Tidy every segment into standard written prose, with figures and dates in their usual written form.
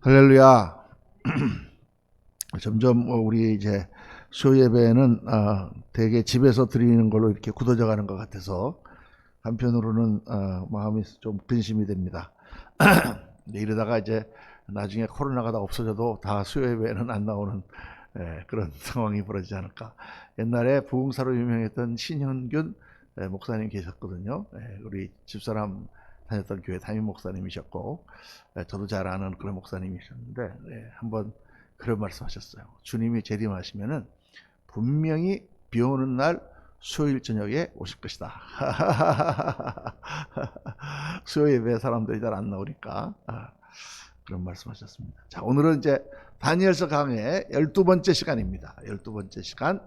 할렐루야. 점점 우리 이제 수요 예배는 대개 집에서 드리는 걸로 이렇게 굳어져 가는 것 같아서 한편으로는 마음이 좀 근심이 됩니다. 이러다가 이제 나중에 코로나가 다 없어져도 다 수요 예배는 안 나오는 그런 상황이 벌어지지 않을까. 옛날에 부흥사로 유명했던 신현균 목사님 계셨거든요. 우리 집사람 다녔던 교회 담임 목사님이셨고, 저도 잘 아는 그런 목사님이셨는데, 한번 그런 말씀하셨어요. 주님이 재림하시면은 분명히 비 오는 날 수요일 저녁에 오실 것이다. 수요 예배 사람들이 잘 안 나오니까 그런 말씀하셨습니다. 자, 오늘은 이제 다니엘서 강의 12번째 시간입니다. 12번째 시간,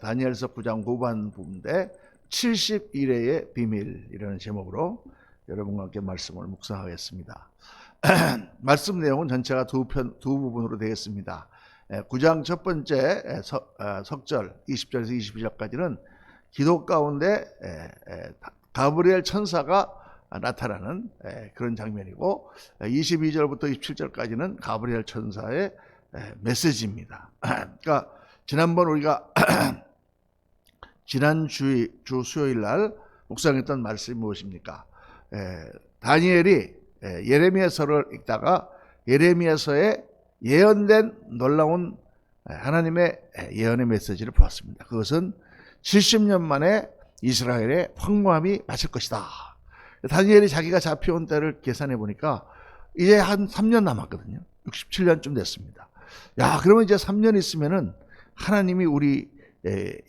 다니엘서 9장 후반부인데 70일의 비밀이라는 제목으로 여러분과 함께 말씀을 묵상하겠습니다. 말씀 내용은 전체가 두 부분으로 되겠습니다. 9장 첫 번째 석절 20절에서 22절까지는 기도 가운데 가브리엘 천사가 나타나는 그런 장면이고, 22절부터 27절까지는 가브리엘 천사의 메시지입니다. 그러니까 지난번 우리가 지난 주 수요일 날 묵상했던 말씀이 무엇입니까? 다니엘이 예레미야서를 읽다가 예레미야서에 예언된 놀라운 하나님의 예언의 메시지를 보았습니다. 그것은 70년 만에 이스라엘의 황무함이 맞을 것이다. 다니엘이 자기가 잡혀온 때를 계산해 보니까 이제 한 3년 남았거든요. 67년쯤 됐습니다. 야, 그러면 이제 3년 있으면은 하나님이 우리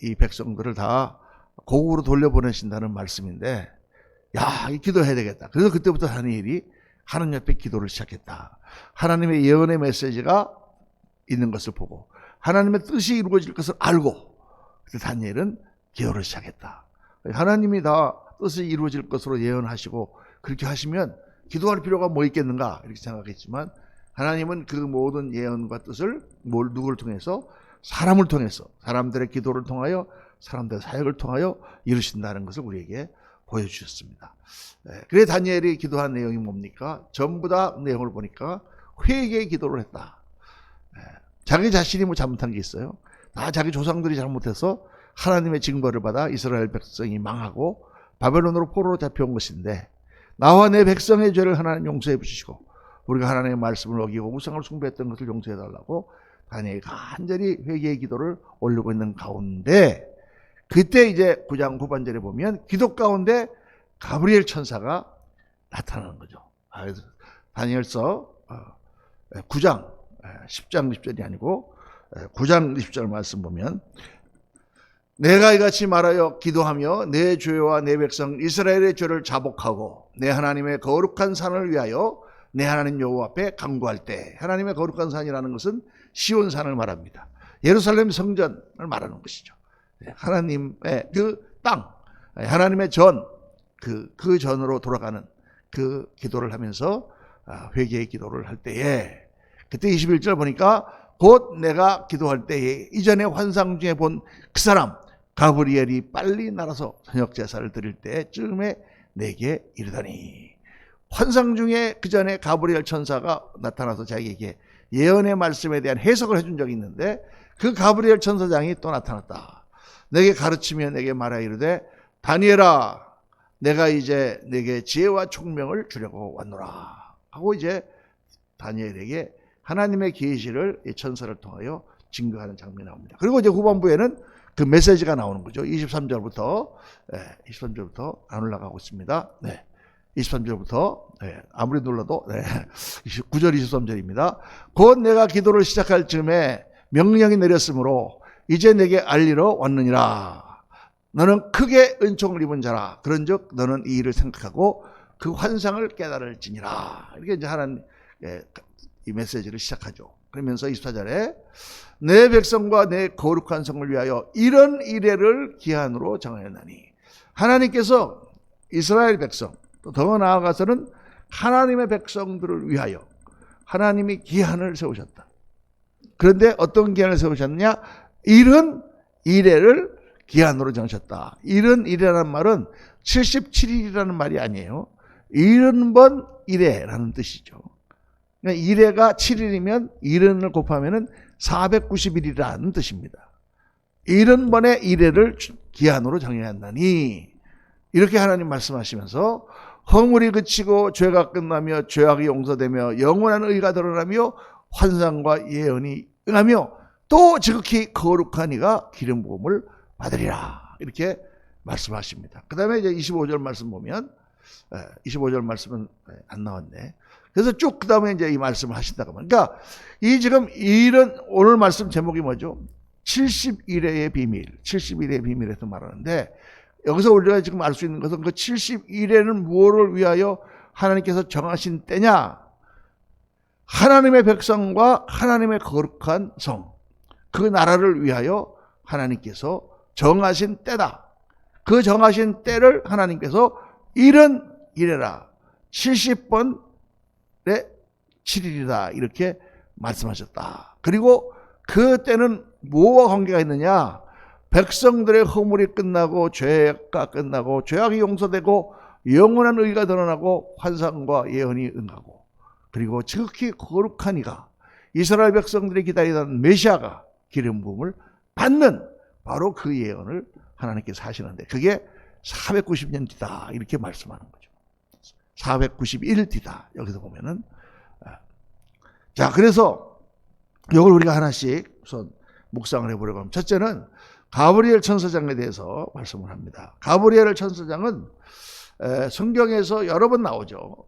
이 백성들을 다 고국으로 돌려보내신다는 말씀인데, 야, 기도해야 되겠다. 그래서 그때부터 다니엘이 하나님 옆에 기도를 시작했다. 하나님의 예언의 메시지가 있는 것을 보고 하나님의 뜻이 이루어질 것을 알고, 그래서 다니엘은 기도를 시작했다. 하나님이 다 뜻이 이루어질 것으로 예언하시고 그렇게 하시면 기도할 필요가 뭐 있겠는가 이렇게 생각했지만, 하나님은 그 모든 예언과 뜻을 누구를 통해서? 사람을 통해서, 사람들의 기도를 통하여, 사람들의 사역을 통하여 이루신다는 것을 우리에게 보여주셨습니다. 그래 다니엘이 기도한 내용이 뭡니까? 전부 다 내용을 보니까 회개의 기도를 했다. 자기 자신이 뭐 잘못한 게 있어요? 다 자기 조상들이 잘못해서 하나님의 징벌을 받아 이스라엘 백성이 망하고 바벨론으로 포로로 잡혀온 것인데, 나와 내 백성의 죄를 하나님 용서해 주시고 우리가 하나님의 말씀을 어기고 우상을 숭배했던 것을 용서해 달라고 다니엘이 간절히 회개의 기도를 올리고 있는 가운데, 그때 이제 9장 후반절에 보면 기도 가운데 가브리엘 천사가 나타나는 거죠. 그래서 다니엘서 9장 10장 10절이 아니고 9장 10절 말씀 보면, 내가 이같이 말하여 기도하며 내 죄와 내 백성 이스라엘의 죄를 자복하고 내 하나님의 거룩한 산을 위하여 내 하나님 여호와 앞에 간구할 때, 하나님의 거룩한 산이라는 것은 시온산을 말합니다. 예루살렘 성전을 말하는 것이죠. 하나님의 그 땅, 하나님의 전, 그 전으로 돌아가는 그 기도를 하면서 회개의 기도를 할 때에, 그때 21절 보니까 곧 내가 기도할 때에 이전에 환상 중에 본 그 사람 가브리엘이 빨리 날아서 저녁 제사를 드릴 때쯤에 내게 이르더니, 환상 중에 그 전에 가브리엘 천사가 나타나서 자기에게 예언의 말씀에 대한 해석을 해준 적이 있는데, 그 가브리엘 천사장이 또 나타났다. 내게 가르치며 내게 말하 이르되, 다니엘아, 내가 이제 내게 지혜와 총명을 주려고 왔노라 하고 이제 다니엘에게 하나님의 계시를 이 천사를 통하여 증거하는 장면이 나옵니다. 그리고 이제 후반부에는 그 메시지가 나오는 거죠. 23절부터 안 올라가고 있습니다. 23절부터 아무리 눌러도 9절 23절입니다. 곧 내가 기도를 시작할 즈음에 명령이 내렸으므로 이제 내게 알리러 왔느니라. 너는 크게 은총을 입은 자라. 그런즉 너는 이 일을 생각하고 그 환상을 깨달을지니라. 이렇게 이제 하나님 이 메시지를 시작하죠. 그러면서 24절에 내 백성과 내 거룩한 성을 위하여 이런 이래를 기한으로 정하였나니, 하나님께서 이스라엘 백성, 또 더 나아가서는 하나님의 백성들을 위하여 하나님이 기한을 세우셨다. 그런데 어떤 기한을 세우셨느냐? 이런 이래를 기한으로 정하셨다. 이런 이래라는 말은 77일이라는 말이 아니에요. 70번 이래라는 뜻이죠. 그러니까 1회가 7일이면 70을 곱하면 490일이라는 뜻입니다. 70번의 1회를 기한으로 정해야 한다니 이렇게 하나님 말씀하시면서 허물이 그치고 죄가 끝나며 죄악이 용서되며 영원한 의가 드러나며 환상과 예언이 응하며 또 지극히 거룩한 이가 기름 부음을 받으리라 이렇게 말씀하십니다. 그 다음에 이제 25절 말씀 보면 25절 말씀은 안 나왔네. 그래서 쭉 그 다음에 이제 이 말씀을 하신다고 합니다. 그러니까 이 지금 이런 오늘 말씀 제목이 뭐죠? 71회의 비밀, 71회의 비밀에서 말하는데 여기서 우리가 지금 알 수 있는 것은 그 71회는 무엇을 위하여 하나님께서 정하신 때냐? 하나님의 백성과 하나님의 거룩한 성, 그 나라를 위하여 하나님께서 정하신 때다. 그 정하신 때를 하나님께서 71회라 70번의 7일이다 이렇게 말씀하셨다. 그리고 그 때는 뭐와 관계가 있느냐? 백성들의 허물이 끝나고 죄가 끝나고 죄악이 용서되고 영원한 의가 드러나고 환상과 예언이 응하고 그리고 지극히 거룩한 이가 이스라엘 백성들이 기다리던 메시아가 기름 부음을 받는 바로 그 예언을 하나님께서 하시는데 그게 490년 뒤다 이렇게 말씀하는 거죠. 491일 뒤다. 여기서 보면은 자 그래서 이걸 우리가 하나씩 우선 묵상을 해보려고 합니다. 첫째는 가브리엘 천사장에 대해서 말씀을 합니다. 가브리엘 천사장은 성경에서 여러 번 나오죠.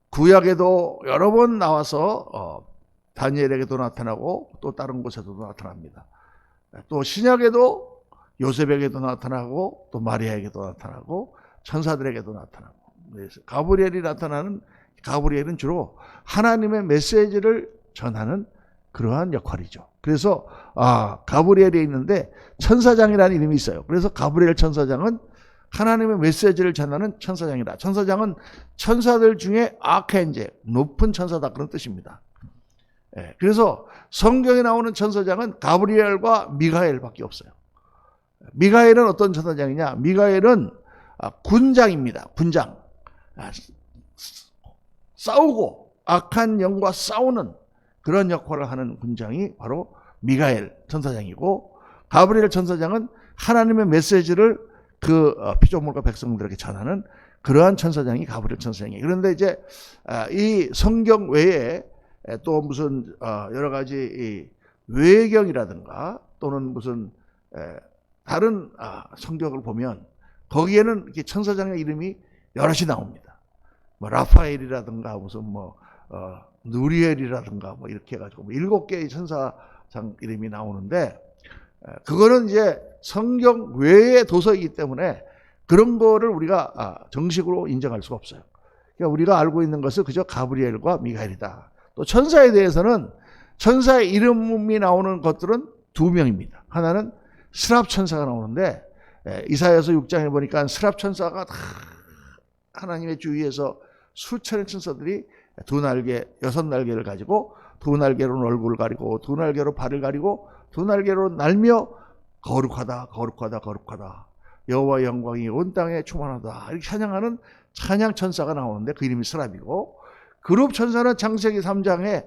구약에도 여러 번 나와서 다니엘에게도 나타나고 또 다른 곳에도 나타납니다. 또 신약에도 요셉에게도 나타나고 또 마리아에게도 나타나고 천사들에게도 나타나고 그래서 가브리엘이 나타나는 가브리엘은 주로 하나님의 메시지를 전하는 그러한 역할이죠. 그래서 가브리엘이 있는데 천사장이라는 이름이 있어요. 그래서 가브리엘 천사장은 하나님의 메시지를 전하는 천사장이다. 천사장은 천사들 중에 아크엔젤, 높은 천사다 그런 뜻입니다. 그래서 성경에 나오는 천사장은 가브리엘과 미가엘밖에 없어요. 미가엘은 어떤 천사장이냐? 미가엘은 군장입니다. 군장. 싸우고 악한 영과 싸우는 그런 역할을 하는 군장이 바로 미가엘 천사장이고 가브리엘 천사장은 하나님의 메시지를 그 피조물과 백성들에게 전하는 그러한 천사장이 가브리엘 천사장이에요. 그런데 이제 이 성경 외에 또 무슨 여러 가지 외경이라든가 또는 무슨 다른 성경을 보면 거기에는 이렇게 천사장의 이름이 여럿이 나옵니다. 뭐 라파엘이라든가 무슨 뭐 누리엘이라든가 뭐 이렇게 해가지고 7개의 천사장 이름이 나오는데 그거는 이제 성경 외의 도서이기 때문에 그런 거를 우리가 정식으로 인정할 수가 없어요. 그러니까 우리가 알고 있는 것은 그저 가브리엘과 미가엘이다. 또 천사에 대해서는 천사의 이름이 나오는 것들은 2명입니다. 하나는 스랍 천사가 나오는데 이사야서 6장에 보니까 스랍 천사가 다 하나님의 주위에서 수천의 천사들이 2날개, 6날개를 가지고 2날개로 얼굴을 가리고 2날개로 발을 가리고 2날개로 날며 거룩하다 거룩하다 거룩하다 여호와의 영광이 온 땅에 충만하다 이렇게 찬양하는 찬양 천사가 나오는데 그 이름이 스랍이고 그룹 천사는 창세기 3장에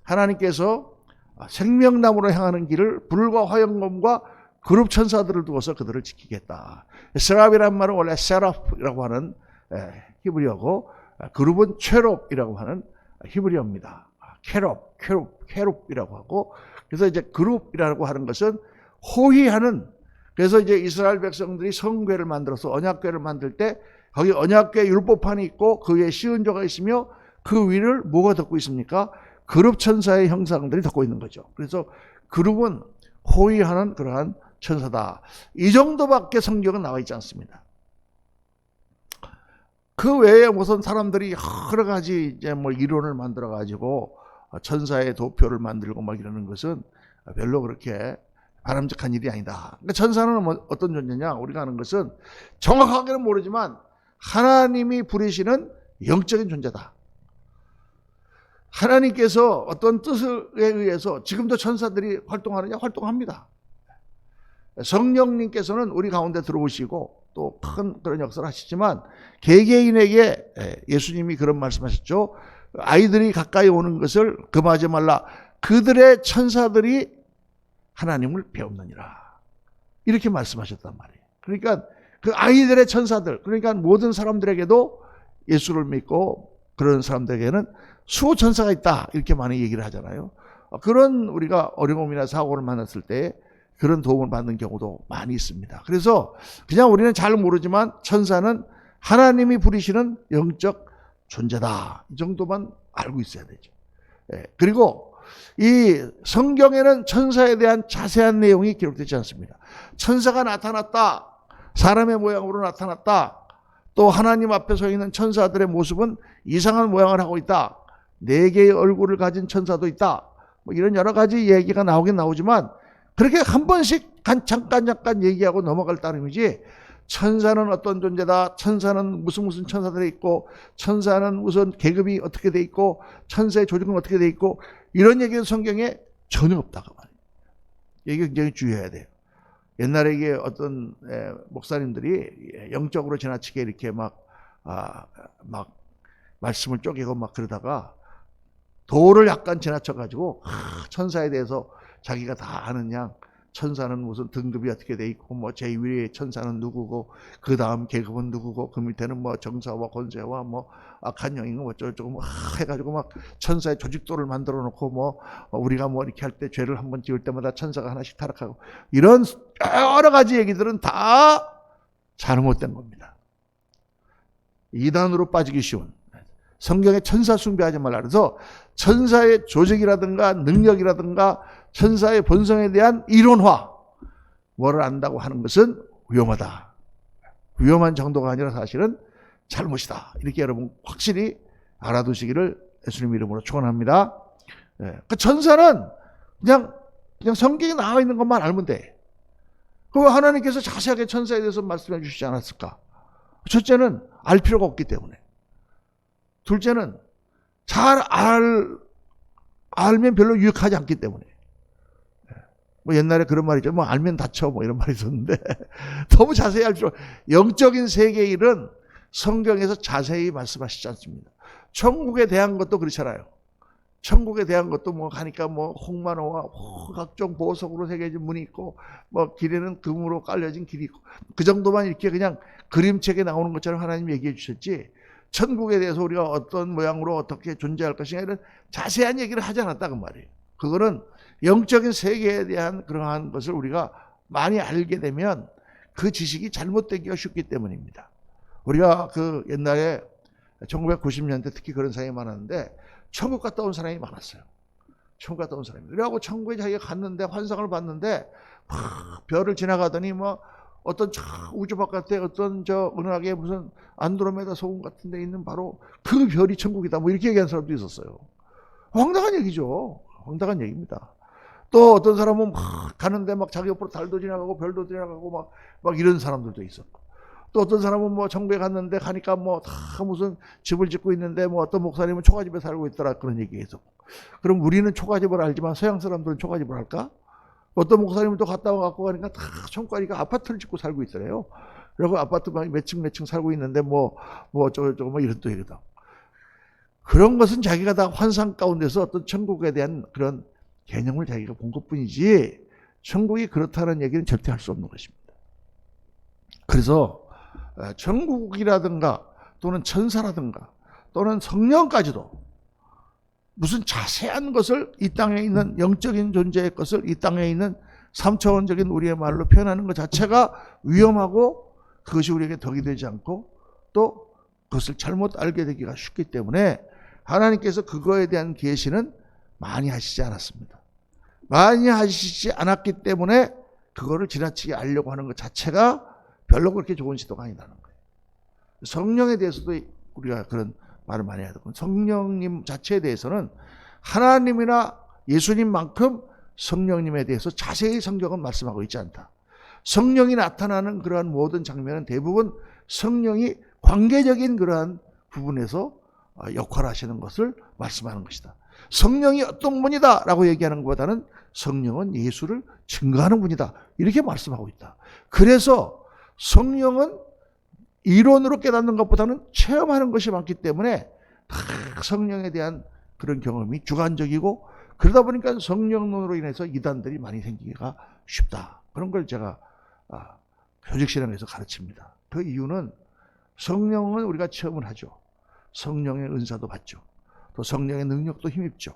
하나님께서 생명나무로 향하는 길을 불과 화영검과 그룹 천사들을 두어서 그들을 지키겠다. 스랍이란 말은 원래 세라프라고 하는 히브리어고 그룹은 체롭이라고 하는 히브리어입니다. 케롭이라고 하고 그래서 이제 그룹이라고 하는 것은 호위하는 그래서 이제 이스라엘 백성들이 성궤를 만들어서 언약궤를 만들 때 거기 언약궤 율법판이 있고 그 위에 시은조가 있으며 그 위를 뭐가 덮고 있습니까? 그룹 천사의 형상들이 덮고 있는 거죠. 그래서 그룹은 호위하는 그러한 천사다. 이 정도밖에 성경은 나와 있지 않습니다. 그 외에 무슨 사람들이 여러 가지 이제 뭐 이론을 만들어 가지고 천사의 도표를 만들고 막 이러는 것은 별로 그렇게 바람직한 일이 아니다. 그러니까 천사는 어떤 존재냐? 우리가 아는 것은 정확하게는 모르지만 하나님이 부리시는 영적인 존재다. 하나님께서 어떤 뜻에 의해서 지금도 천사들이 활동하느냐? 활동합니다. 성령님께서는 우리 가운데 들어오시고 또 큰 그런 역사를 하시지만 개개인에게 예수님이 그런 말씀하셨죠. 아이들이 가까이 오는 것을 금하지 말라. 그들의 천사들이 하나님을 배웠느니라. 이렇게 말씀하셨단 말이에요. 그러니까 그 아이들의 천사들, 그러니까 모든 사람들에게도 예수를 믿고 그런 사람들에게는 수호천사가 있다. 이렇게 많이 얘기를 하잖아요. 그런 우리가 어려움이나 사고를 만났을 때 그런 도움을 받는 경우도 많이 있습니다. 그래서 그냥 우리는 잘 모르지만 천사는 하나님이 부리시는 영적 존재다. 이 정도만 알고 있어야 되죠. 그리고 이 성경에는 천사에 대한 자세한 내용이 기록되지 않습니다. 천사가 나타났다. 사람의 모양으로 나타났다. 또 하나님 앞에 서 있는 천사들의 모습은 이상한 모양을 하고 있다. 4개의 얼굴을 가진 천사도 있다. 뭐 이런 여러 가지 얘기가 나오긴 나오지만 그렇게 한 번씩 잠깐 얘기하고 넘어갈 따름이지 천사는 어떤 존재다. 천사는 무슨 천사들이 있고 천사는 무슨 계급이 어떻게 돼 있고 천사의 조직은 어떻게 돼 있고 이런 얘기는 성경에 전혀 없다고 말이에요. 이게 굉장히 주의해야 돼요. 옛날에 이게 어떤 목사님들이 영적으로 지나치게 이렇게 막 말씀을 쪼개고 막 그러다가 도를 약간 지나쳐가지고 천사에 대해서 자기가 다 아는 양 천사는 무슨 등급이 어떻게 돼 있고 뭐 제1위의 천사는 누구고 그 다음 계급은 누구고 그 밑에는 뭐 정사와 권세와 뭐 악한 영이고 뭐 어쩌고 뭐 해가지고 막 천사의 조직도를 만들어 놓고 뭐 우리가 뭐 이렇게 할 때 죄를 한번 지을 때마다 천사가 하나씩 타락하고 이런 여러 가지 얘기들은 다 잘못된 겁니다. 이단으로 빠지기 쉬운 성경에 천사 숭배하지 말라 그래서 천사의 조직이라든가 능력이라든가 천사의 본성에 대한 이론화 뭐를 안다고 하는 것은 위험하다. 위험한 정도가 아니라 사실은 잘못이다. 이렇게 여러분 확실히 알아두시기를 예수님 이름으로 축원합니다. 그 천사는 그냥 성경에 나와 있는 것만 알면 돼. 그럼 하나님께서 자세하게 천사에 대해서 말씀해 주시지 않았을까? 첫째는 알 필요가 없기 때문에. 둘째는 잘 알면 별로 유익하지 않기 때문에. 뭐 옛날에 그런 말이 있죠. 뭐 알면 다쳐 뭐 이런 말이 있었는데 너무 자세히 알 필요. 영적인 세계의 일은 성경에서 자세히 말씀하시지 않습니다. 천국에 대한 것도 그렇잖아요. 천국에 대한 것도 뭐 가니까 뭐 홍만호와 각종 보석으로 새겨진 문이 있고 뭐 길에는 금으로 깔려진 길이 있고 그 정도만 이렇게 그냥 그림책에 나오는 것처럼 하나님 얘기해 주셨지 천국에 대해서 우리가 어떤 모양으로 어떻게 존재할 것인가 이런 자세한 얘기를 하지 않았다 그 말이에요. 그거는 영적인 세계에 대한 그러한 것을 우리가 많이 알게 되면 그 지식이 잘못되기가 쉽기 때문입니다. 우리가 그 옛날에 1990년대 특히 그런 사람이 많았는데 천국 갔다 온 사람이 많았어요. 천국 갔다 온 사람이. 그래갖고 천국에 자기가 갔는데 환상을 봤는데 별을 지나가더니 뭐 어떤 우주 바깥에 어떤 은하계 무슨 안드로메다 소금 같은 데 있는 바로 그 별이 천국이다. 뭐 이렇게 얘기하는 사람도 있었어요. 황당한 얘기죠. 황당한 얘기입니다. 또 어떤 사람은 막 가는데 막 자기 옆으로 달도 지나가고 별도 지나가고 막 이런 사람들도 있었고. 또 어떤 사람은 뭐 정부에 갔는데 가니까 뭐 다 무슨 집을 짓고 있는데 뭐 어떤 목사님은 초가집에 살고 있더라 그런 얘기 했었고. 그럼 우리는 초가집을 알지만 서양 사람들은 초가집을 알까? 어떤 목사님은 또 갔다 와갖고 가니까 다 총괄이가 아파트를 짓고 살고 있더래요. 그리고 아파트 몇 층 살고 있는데 뭐 어쩌고 뭐 이런 또 얘기다. 그런 것은 자기가 다 환상 가운데서 어떤 천국에 대한 그런 개념을 자기가 본 것뿐이지 천국이 그렇다는 얘기는 절대 할 수 없는 것입니다. 그래서 천국이라든가 또는 천사라든가 또는 성령까지도 무슨 자세한 것을 이 땅에 있는 영적인 존재의 것을 이 땅에 있는 3차원적인 우리의 말로 표현하는 것 자체가 위험하고 그것이 우리에게 덕이 되지 않고 또 그것을 잘못 알게 되기가 쉽기 때문에 하나님께서 그거에 대한 계시는 많이 하시지 않았습니다. 많이 하시지 않았기 때문에 그거를 지나치게 알려고 하는 것 자체가 별로 그렇게 좋은 시도가 아니라는 거예요. 성령에 대해서도 우리가 그런 말을 많이 해야 되고 성령님 자체에 대해서는 하나님이나 예수님만큼 성령님에 대해서 자세히 성경은 말씀하고 있지 않다. 성령이 나타나는 그러한 모든 장면은 대부분 성령이 관계적인 그러한 부분에서 역할하시는 것을 말씀하는 것이다. 성령이 어떤 분이다 라고 얘기하는 것보다는 성령은 예수를 증거하는 분이다 이렇게 말씀하고 있다. 그래서 성령은 이론으로 깨닫는 것보다는 체험하는 것이 많기 때문에 다 성령에 대한 그런 경험이 주관적이고, 그러다 보니까 성령론으로 인해서 이단들이 많이 생기기가 쉽다. 그런 걸 제가 조직신앙에서 가르칩니다. 그 이유는 성령은 우리가 체험을 하죠. 성령의 은사도 받죠. 또 성령의 능력도 힘입죠.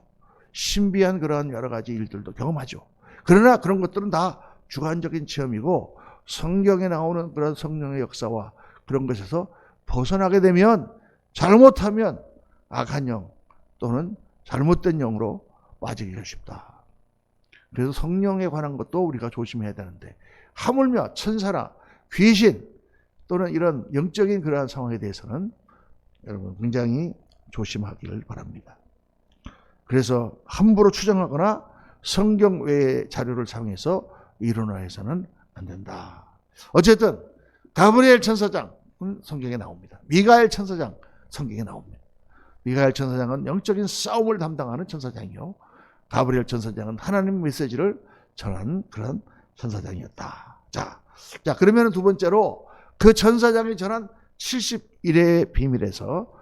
신비한 그러한 여러 가지 일들도 경험하죠. 그러나 그런 것들은 다 주관적인 체험이고, 성경에 나오는 그런 성령의 역사와 그런 것에서 벗어나게 되면, 잘못하면 악한 영 또는 잘못된 영으로 빠지기가 쉽다. 그래서 성령에 관한 것도 우리가 조심해야 되는데, 하물며 천사나 귀신 또는 이런 영적인 그러한 상황에 대해서는 여러분 굉장히 조심하기를 바랍니다. 그래서 함부로 추정하거나 성경 외의 자료를 사용해서 이론화해서는 안 된다. 어쨌든 가브리엘 천사장은 성경에 나옵니다. 미가엘 천사장 성경에 나옵니다. 미가엘 천사장은 영적인 싸움을 담당하는 천사장이요, 가브리엘 천사장은 하나님 메시지를 전하는 그런 천사장이었다. 자, 그러면 두 번째로 그 천사장이 전한 70일의 비밀에서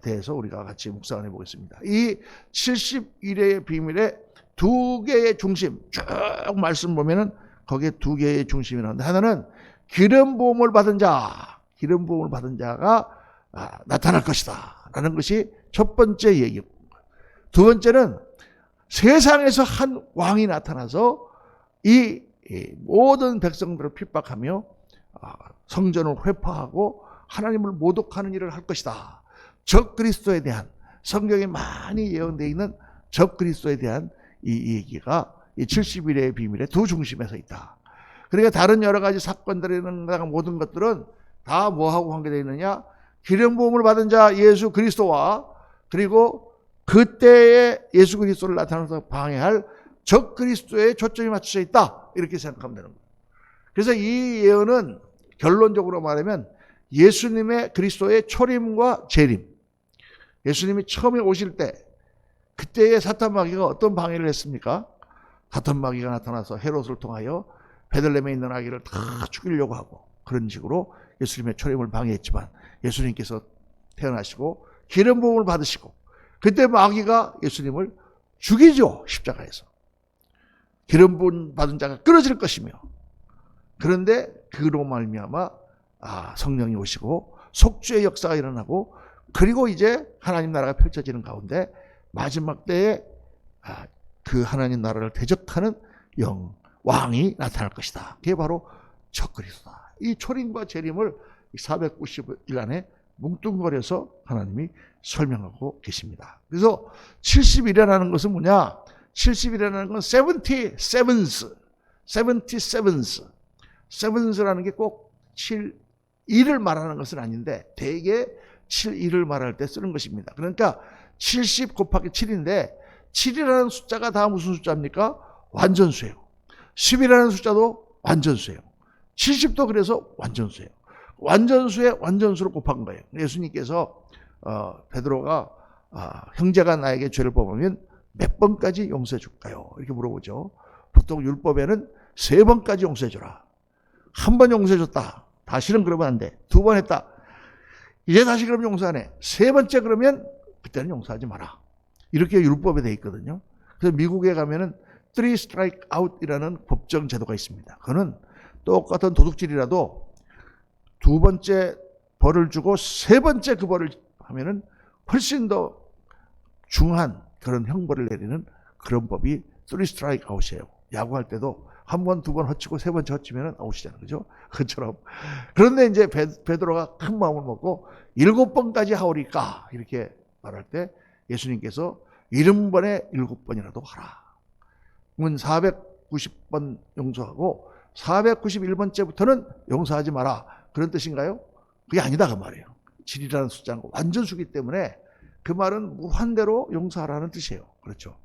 대해서 우리가 같이 묵상해 보겠습니다. 이 71회의 비밀의 두 개의 중심, 쭉 말씀 보면은 거기에 두 개의 중심이 나오는데, 하나는 기름 부음을 받은 자가 나타날 것이다 라는 것이 첫 번째 얘기고, 두 번째는 세상에서 한 왕이 나타나서 이 모든 백성들을 핍박하며 성전을 회파하고 하나님을 모독하는 일을 할 것이다. 적 그리스도에 대한, 성경에 많이 예언되어 있는 적 그리스도에 대한 이 얘기가 이 70일의 비밀의 두 중심에 서 있다. 그러니까 다른 여러 가지 사건들이나 모든 것들은 다 뭐하고 관계되어 있느냐? 기름 부음을 받은 자 예수 그리스도와, 그리고 그때의 예수 그리스도를 나타나서 방해할 적 그리스도에 초점이 맞춰져 있다. 이렇게 생각하면 되는 거예요. 그래서 이 예언은 결론적으로 말하면 예수님의 그리스도의 초림과 재림, 예수님이 처음에 오실 때 그때의 사탄 마귀가 어떤 방해를 했습니까? 사탄 마귀가 나타나서 헤롯을 통하여 베들레헴에 있는 아기를 다 죽이려고 하고, 그런 식으로 예수님의 초림을 방해했지만 예수님께서 태어나시고 기름 부음을 받으시고, 그때 마귀가 예수님을 죽이죠. 십자가에서 기름 부음 받은 자가 끊어질 것이며, 그런데 그로 말미암아 성령이 오시고 속죄의 역사가 일어나고, 그리고 이제 하나님 나라가 펼쳐지는 가운데 마지막 때에 그 하나님 나라를 대적하는 왕이 나타날 것이다. 그게 바로 적 그리스도다. 이 초림과 재림을 490일 안에 뭉뚱거려서 하나님이 설명하고 계십니다. 그래서 70일이라는 것은 뭐냐? 70일이라는 건 77s. 7s라는 게 꼭 7일을 말하는 것은 아닌데, 대개 7일을 말할 때 쓰는 것입니다. 그러니까 70 곱하기 7인데 7이라는 숫자가 다 무슨 숫자입니까? 완전수예요. 10이라는 숫자도 완전수예요. 70도 그래서 완전수예요. 완전수에 완전수를 곱한 거예요. 예수님께서 베드로가 형제가 나에게 죄를 범하면 몇 번까지 용서해 줄까요? 이렇게 물어보죠. 보통 율법에는 3번까지 용서해 줘라. 한 번 용서해 줬다, 다시는 그러면 안 돼. 2번 했다, 이제 다시 그러면 용서 안 해. 3번째 그러면 그때는 용서하지 마라. 이렇게 율법에 돼 있거든요. 그래서 미국에 가면은 3 strike out이라는 법정 제도가 있습니다. 그거는 똑같은 도둑질이라도 2번째 벌을 주고 3번째 그 벌을 하면은 훨씬 더 중한 그런 형벌을 내리는 그런 법이 3 strike out이에요. 야구할 때도 한 번, 두 번 허치고 3번째 허치면 아웃이잖아요. 그죠? 그처럼. 그런데 이제 베드로가 큰 마음을 먹고 7번까지 하오리까 이렇게 말할 때 예수님께서 70번에 7번이라도 하라. 그러면 490번 용서하고 491번째부터는 용서하지 마라. 그런 뜻인가요? 그게 아니다 그 말이에요. 7이라는 숫자는 완전수기 때문에 그 말은 무한대로 용서하라는 뜻이에요. 그렇죠?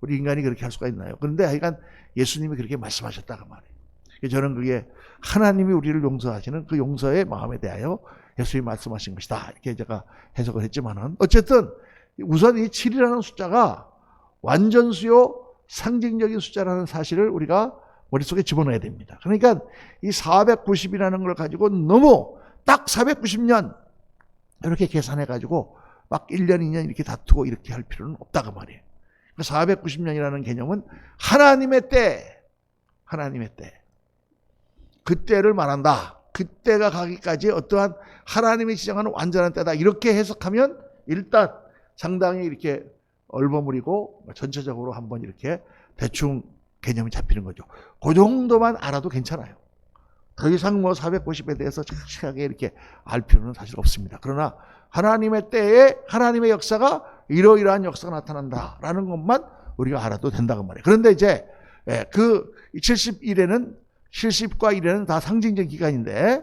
우리 인간이 그렇게 할 수가 있나요? 그런데 하여간 예수님이 그렇게 말씀하셨다 그 말이에요. 저는 그게 하나님이 우리를 용서하시는 그 용서의 마음에 대하여 예수님이 말씀하신 것이다. 이렇게 제가 해석을 했지만은, 어쨌든 우선 이 7이라는 숫자가 완전수요 상징적인 숫자라는 사실을 우리가 머릿속에 집어넣어야 됩니다. 그러니까 이 490이라는 걸 가지고 너무 딱 490년 이렇게 계산해 가지고 막 1년, 2년 이렇게 다투고 이렇게 할 필요는 없다고 말이에요. 490년이라는 개념은 하나님의 때, 하나님의 때. 그때를 말한다. 그때가 가기까지 어떠한 하나님이 지정하는 완전한 때다. 이렇게 해석하면 일단 상당히 이렇게 얼버무리고 전체적으로 한번 이렇게 대충 개념이 잡히는 거죠. 그 정도만 알아도 괜찮아요. 더 이상 뭐 490에 대해서 자세하게 이렇게 알 필요는 사실 없습니다. 그러나 하나님의 때에 하나님의 역사가 이러이러한 역사가 나타난다라는 것만 우리가 알아도 된다고 말이에요. 그런데 이제 그 70일에는 70과 1에는 다 상징적 기간인데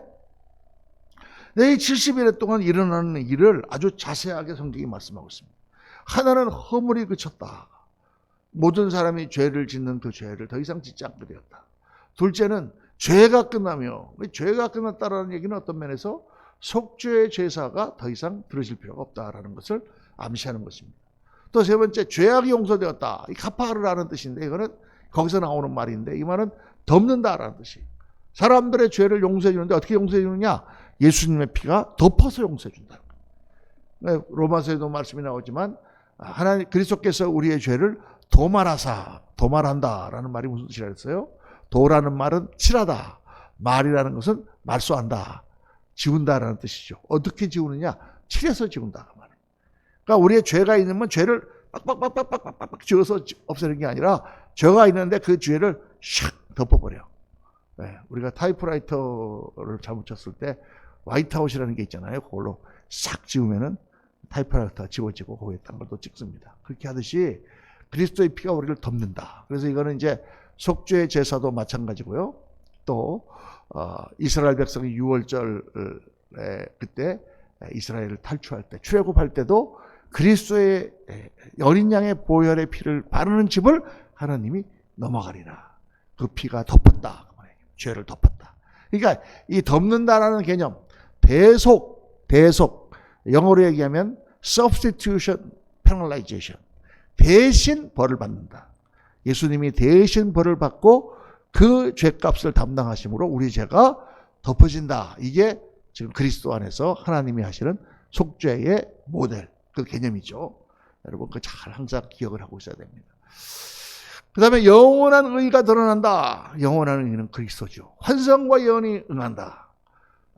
이 70일 동안 일어나는 일을 아주 자세하게 성경이 말씀하고 있습니다. 하나는 허물이 그쳤다. 모든 사람이 죄를 짓는 그 죄를 더 이상 짓지 않게 되었다. 둘째는 죄가 끝나며, 죄가 끝났다라는 얘기는 어떤 면에서 속죄의 제사가 더 이상 들어질 필요가 없다라는 것을 암시하는 것입니다. 또 세 번째, 죄악이 용서되었다. 이 카파르라는 뜻인데 이거는 거기서 나오는 말인데 이 말은 덮는다라는 뜻이. 사람들의 죄를 용서해 주는데 어떻게 용서해 주느냐? 예수님의 피가 덮어서 용서해 준다. 로마서에도 말씀이 나오지만 하나님 그리스도께서 우리의 죄를 도말한다라는 말이 무슨 뜻이라 했어요? 도라는 말은 칠하다, 말이라는 것은 말소한다, 지운다라는 뜻이죠. 어떻게 지우느냐? 칠해서 지운다. 그러니까 우리의 죄가 있으면 죄를 빡빡빡빡빡빡 지어서 없애는 게 아니라 죄가 있는데 그 죄를 샥 덮어버려. 네, 우리가 타이프라이터를 잘못 쳤을 때 화이트아웃이라는 게 있잖아요. 그걸로 싹 지우면은 타이프라이터가 지워지고 거기에 딴 걸 또 찍습니다. 그렇게 하듯이 그리스도의 피가 우리를 덮는다. 그래서 이거는 이제 속죄 제사도 마찬가지고요. 또 이스라엘 백성이 6월절에 그때 이스라엘을 탈출할 때 출애굽할 때도 그리스도의 어린 양의 보혈의 피를 바르는 집을 하나님이 넘어가리라. 그 피가 덮었다. 죄를 덮었다. 그러니까 이 덮는다라는 개념, 대속, 영어로 얘기하면 substitution penalization, 대신 벌을 받는다. 예수님이 대신 벌을 받고 그 죄값을 담당하심으로 우리 죄가 덮어진다. 이게 지금 그리스도 안에서 하나님이 하시는 속죄의 모델, 그 개념이죠. 여러분 그 잘 항상 기억을 하고 있어야 됩니다. 그 다음에 영원한 의가 드러난다. 영원한 의는 그리스도죠. 환상과 예언이 응한다.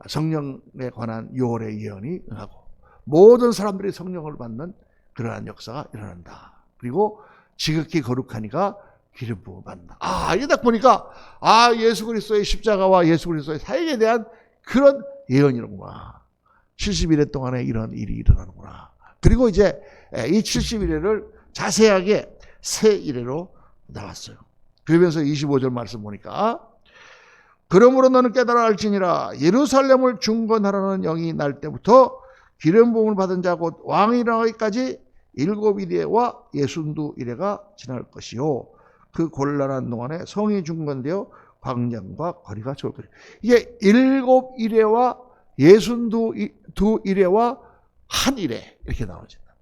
성령에 관한 6월의 예언이 응하고 모든 사람들이 성령을 받는 그러한 역사가 일어난다. 그리고 지극히 거룩하니가 기름 부음 받는다. 이게 딱 보니까 예수 그리스도의 십자가와 예수 그리스도의 사역에 대한 그런 예언이로구나. 70일 동안에 이런 일이 일어나는구나. 그리고 이제 이 70일을 자세하게 세 일회로 나왔어요. 그러면서 25절 말씀 보니까 그러므로 너는 깨달아 알지니라 예루살렘을 중건하라는 영이 날 때부터 기름 부음을 받은 자 곧 왕이 일어나기까지 7일에와 62일에가 지날 것이요 그 곤란한 동안에 성이 중건되어 광장과 거리가 좋을 것이요. 이게 7일에와 62일에와 한 일에 이렇게 나눠진다.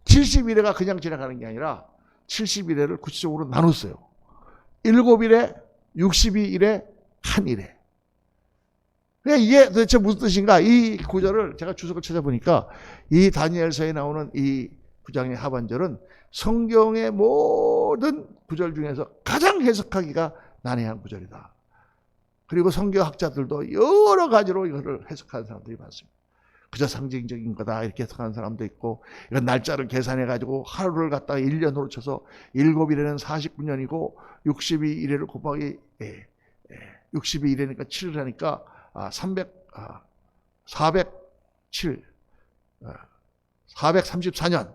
70일에가 그냥 지나가는 게 아니라 70일에를 구체적으로 나눴어요. 7일에, 62일에, 한 일에. 그러니까 이게 도대체 무슨 뜻인가? 이 구절을 제가 주석을 찾아보니까 이 다니엘서에 나오는 이 9장의 하반절은 성경의 모든 구절 중에서 가장 해석하기가 난해한 구절이다. 그리고 성경학자들도 여러 가지로 이거를 해석하는 사람들이 많습니다. 그저 상징적인 거다 이렇게 해석하는 사람도 있고 이건 날짜를 계산해가지고 하루를 갖다가 1년으로 쳐서 7일에는 49년이고 62일에를 곱하기 62일이니까 7을 하니까 434년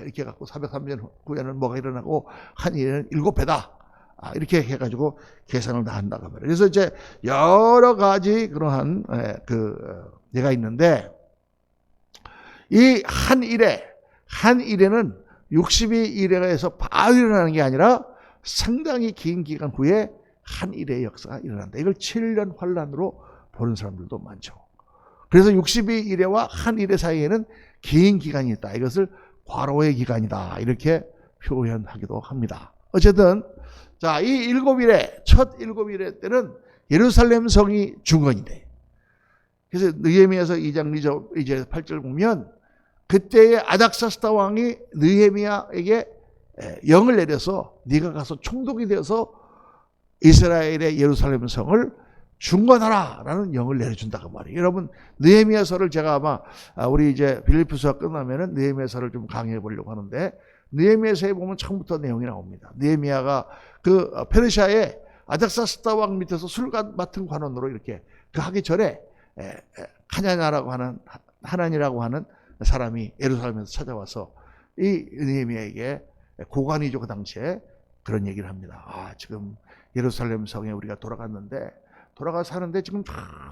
이렇게 해갖고 403년 후에는 뭐가 일어나고 한 일에는 7배다 이렇게 해가지고 계산을 다 한다고 말이에요. 그래서 이제 여러 가지 그러한 예가 있는데 이 한 일에는 62일에서 바로 일어나는 게 아니라 상당히 긴 기간 후에 한 일의 역사가 일어난다. 이걸 7년 환란으로 보는 사람들도 많죠. 그래서 62일에와 한 일의 사이에는 긴 기간이 있다. 이것을 과로의 기간이다. 이렇게 표현하기도 합니다. 어쨌든 자, 이 7일에 첫 7일의 때는 예루살렘 성이 중건이 돼. 그래서 느헤미야서 2장 이제 8절 보면 그때의 아닥사스다 왕이 느헤미야에게 영을 내려서 네가 가서 총독이 되어서 이스라엘의 예루살렘 성을 중건하라라는 영을 내려준다고 말이에요. 여러분, 느헤미야서를 제가 아마 우리 이제 빌립보서가 끝나면은 느헤미야서를 좀 강의해 보려고 하는데, 느헤미야서에 보면 처음부터 내용이 나옵니다. 느헤미야가 그 페르시아의 아닥사스다 왕 밑에서 술 맡은 관원으로 이렇게 그 하기 전에 하나니라고 하는 사람이 예루살렘에서 찾아와서 이 느헤미야에게 고관이죠, 그 당시에 그런 얘기를 합니다. 지금 예루살렘 성에 우리가 돌아가 사는데 지금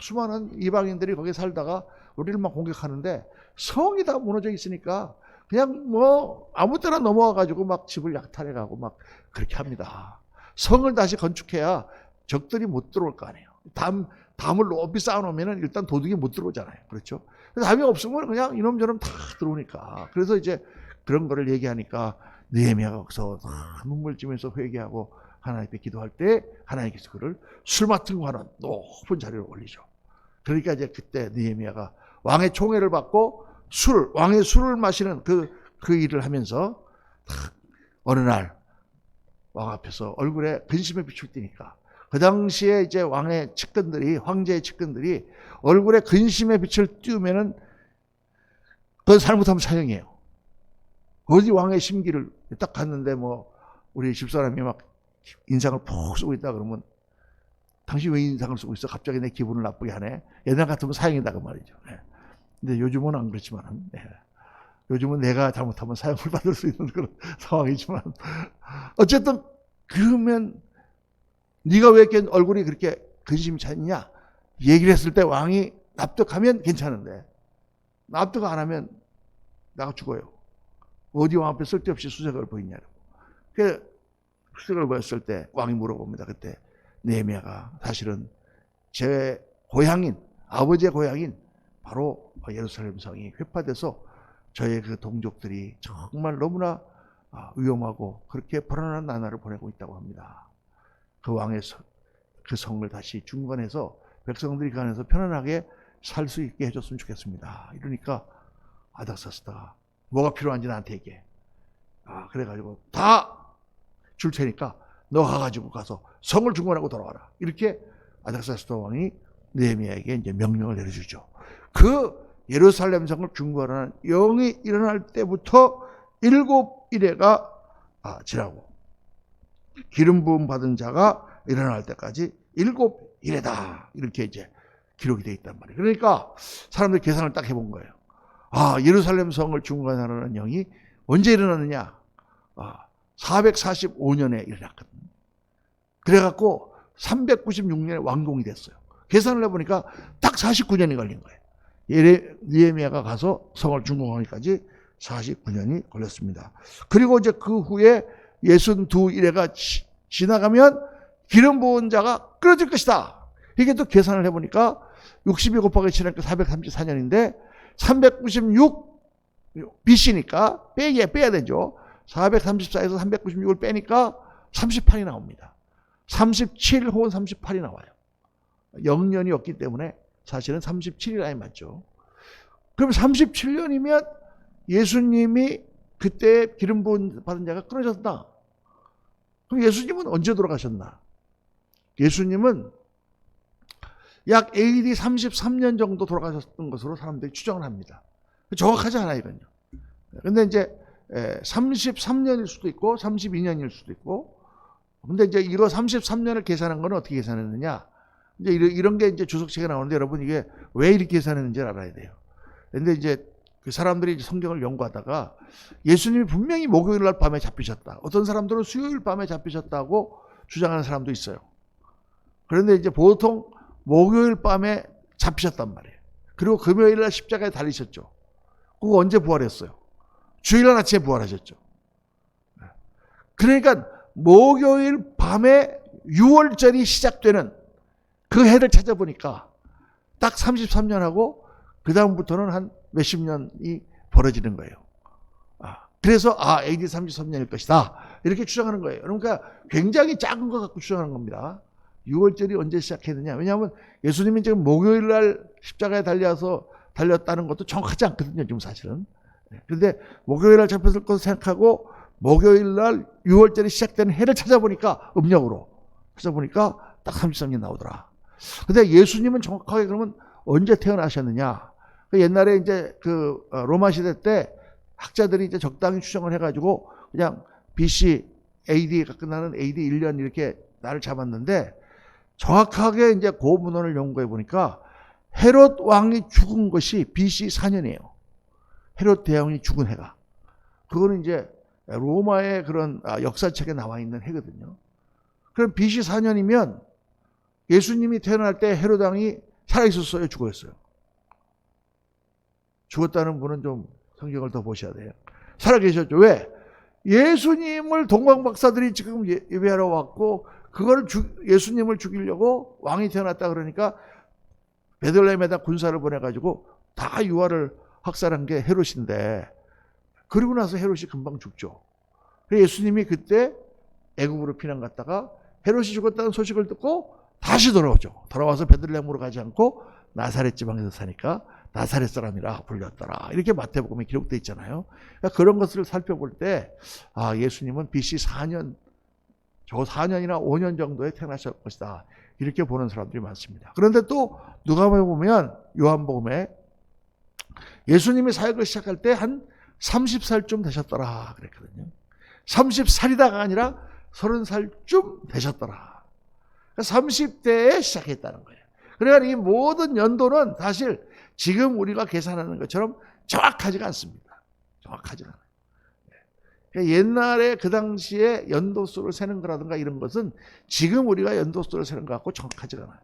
수많은 이방인들이 거기 살다가 우리를 막 공격하는데 성이 다 무너져 있으니까 그냥 뭐 아무 때나 넘어와 가지고 막 집을 약탈해 가고 막 그렇게 합니다. 성을 다시 건축해야 적들이 못 들어올 거 아니에요. 담을 높이 쌓아놓으면 일단 도둑이 못 들어오잖아요. 그렇죠? 담이 없으면 그냥 이놈저놈 다 들어오니까. 그래서 이제 그런 거를 얘기하니까 느헤미야가 거기서 눈물 찌면서 회개하고 하나님께 기도할 때 하나님께서 그를 술 맡은 관원 높은 자리로 올리죠. 그러니까 이제 그때 느헤미야가 왕의 총애를 받고 왕의 술을 마시는 그 일을 하면서 어느 날 왕 앞에서 얼굴에 근심의 빛을 띠니까, 그 당시에 이제 황제의 측근들이 얼굴에 근심의 빛을 띄우면은 그건 잘못하면 사형이에요. 어디 왕의 심기를 딱 갔는데 뭐 우리 집사람이 막 인상을 푹 쓰고 있다 그러면 당신 왜 인상을 쓰고 있어? 갑자기 내 기분을 나쁘게 하네. 옛날 같으면 사형이다 그 말이죠. 근데 요즘은 안 그렇지만, 요즘은 내가 잘못하면 사형을 받을 수 있는 그런 상황이지만, 어쨌든 그러면 네가 왜 이렇게 얼굴이 그렇게 근심이 찼냐 얘기를 했을 때 왕이 납득하면 괜찮은데 납득 안 하면 나가 죽어요. 어디 왕 앞에 쓸데없이 수색을 보이냐고. 그 수색을 보였을 때 왕이 물어봅니다. 그때 느헤미야가 사실은 제 고향인, 아버지의 고향인 바로 예루살렘 성이 회파돼서 저의 그 동족들이 정말 너무나 위험하고 그렇게 불안한 나날을 보내고 있다고 합니다. 그 왕의 그 성을 다시 중건해서 백성들이 그 안에서 편안하게 살 수 있게 해줬으면 좋겠습니다. 이러니까 아닥사스다가 뭐가 필요한지 나한테 얘기해. 그래가지고 다 줄 테니까 너 가서 성을 중건하고 돌아와라. 이렇게 아닥사스다 왕이 느헤미야에게 이제 명령을 내려주죠. 그 예루살렘 성을 중건하는 영이 일어날 때부터 7일에가 지나고 기름 부음 받은 자가 일어날 때까지 7일에다 이렇게 이제 기록이 되어 있단 말이에요. 그러니까 사람들이 계산을 딱 해본 거예요. 예루살렘 성을 중건하는 영이 언제 일어났느냐? 445년에 일어났거든요. 그래갖고 396년에 완공이 됐어요. 계산을 해보니까 딱 49년이 걸린 거예요. 느헤미야가 가서 성을 중건하기까지 49년이 걸렸습니다. 그리고 이제 그 후에 62일에가 지나가면 기름 부은 자가 끊어질 것이다. 이게 또 계산을 해보니까 62 곱하기 7하니까 434년인데 396 BC니까 빼야 되죠. 434에서 396을 빼니까 38이 나옵니다. 37 혹은 38이 나와요. 0년이 없기 때문에 사실은 37이 라인 맞죠. 그럼 37년이면 예수님이 그때 기름 부은 받은 자가 끊어졌다. 그럼 예수님은 언제 돌아가셨나? 예수님은 약 AD 33년 정도 돌아가셨던 것으로 사람들이 추정을 합니다. 정확하지 않아요, 이건요. 근데 이제 33년일 수도 있고 32년일 수도 있고. 근데 이제 이거 33년을 계산한 건 어떻게 계산했느냐? 이제 이런 게 이제 주석책에 나오는데 여러분 이게 왜 이렇게 계산했는지를 알아야 돼요. 근데 이제 그 사람들이 성경을 연구하다가 예수님이 분명히 목요일 날 밤에 잡히셨다. 어떤 사람들은 수요일 밤에 잡히셨다고 주장하는 사람도 있어요. 그런데 이제 보통 목요일 밤에 잡히셨단 말이에요. 그리고 금요일 날 십자가에 달리셨죠. 그거 언제 부활했어요? 주일 날 아침에 부활하셨죠. 그러니까 목요일 밤에 6월절이 시작되는 그 해를 찾아보니까 딱 33년하고 그 다음부터는 한 몇십 년이 벌어지는 거예요. 그래서 AD 33년일 것이다. 이렇게 추정하는 거예요. 그러니까 굉장히 작은 거 갖고 추정하는 겁니다. 6월절이 언제 시작했느냐. 왜냐하면 예수님이 지금 목요일 날 십자가에 달렸다는 것도 정확하지 않거든요. 지금 사실은. 그런데 목요일 날 잡혔을 것을 생각하고 목요일 날 6월절이 시작되는 해를 찾아보니까 음력으로 찾아보니까 딱 33년 나오더라. 근데 예수님은 정확하게 그러면 언제 태어나셨느냐? 옛날에 이제 그 로마 시대 때 학자들이 이제 적당히 추정을 해가지고 그냥 BC AD가 끝나는 AD 1년 이렇게 날을 잡았는데 정확하게 이제 고문헌을 연구해 보니까 헤롯 왕이 죽은 것이 BC 4년이에요. 헤롯 대왕이 죽은 해가. 그거는 이제 로마의 그런 역사책에 나와 있는 해거든요. 그럼 BC 4년이면 예수님이 태어날 때 헤롯 왕이 살아있었어요? 죽었어요? 죽었다는 분은 좀 성경을 더 보셔야 돼요. 살아계셨죠. 왜? 예수님을 동방박사들이 지금 예배하러 왔고 그걸 예수님을 죽이려고 왕이 태어났다 그러니까 베들레헴에다 군사를 보내가지고 다 유아를 학살한 게 헤롯인데 그리고 나서 헤롯이 금방 죽죠. 그래서 예수님이 그때 애굽으로 피난 갔다가 헤롯이 죽었다는 소식을 듣고 다시 돌아오죠. 돌아와서 베들레헴으로 가지 않고 나사렛 지방에서 사니까 나사렛 사람이라 불렸더라. 이렇게 마태복음에 기록되어 있잖아요. 그러니까 그런 것을 살펴볼 때 예수님은 BC 4년, 저 4년이나 5년 정도에 태어나실 것이다. 이렇게 보는 사람들이 많습니다. 그런데 또 누가복음에 보면 요한복음에 예수님이 사역을 시작할 때 한 30살쯤 되셨더라 그랬거든요. 30살이다가 아니라 30살쯤 되셨더라. 그러니까 30대에 시작했다는 거예요. 그러니까 이 모든 연도는 사실 지금 우리가 계산하는 것처럼 정확하지가 않습니다. 정확하지가 않아요. 그러니까 옛날에 그 당시에 연도수를 세는 거라든가 이런 것은 지금 우리가 연도수를 세는 것 같고 정확하지가 않아요.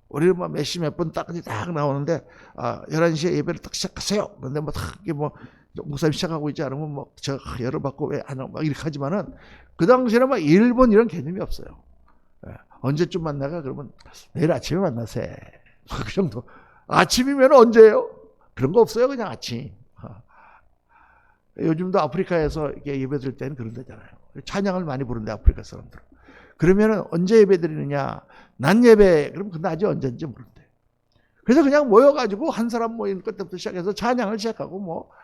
우리는 뭐 몇 시 몇 분 딱 나오는데 11시에 예배를 딱 시작하세요. 그런데 뭐 딱 이게 뭐 목사님 시작하고 있지 않으면 뭐 저 열어받고 왜 안 하고 막 이렇게 하지만은 그 당시에는 막 1분 이런 개념이 없어요. 언제쯤 만나가 그러면 내일 아침에 만나세. 그 정도. 아침이면 언제예요? 그런 거 없어요. 그냥 아침. 요즘도 아프리카에서 이렇게 예배 드릴 때는 그런 데잖아요. 찬양을 많이 부른대 아프리카 사람들은. 그러면은 언제 예배 드리느냐? 낮 예배. 그럼 그 낮이 언제인지 모른대. 그래서 그냥 모여가지고 한 사람 모이는 그때부터 시작해서 찬양을 시작하고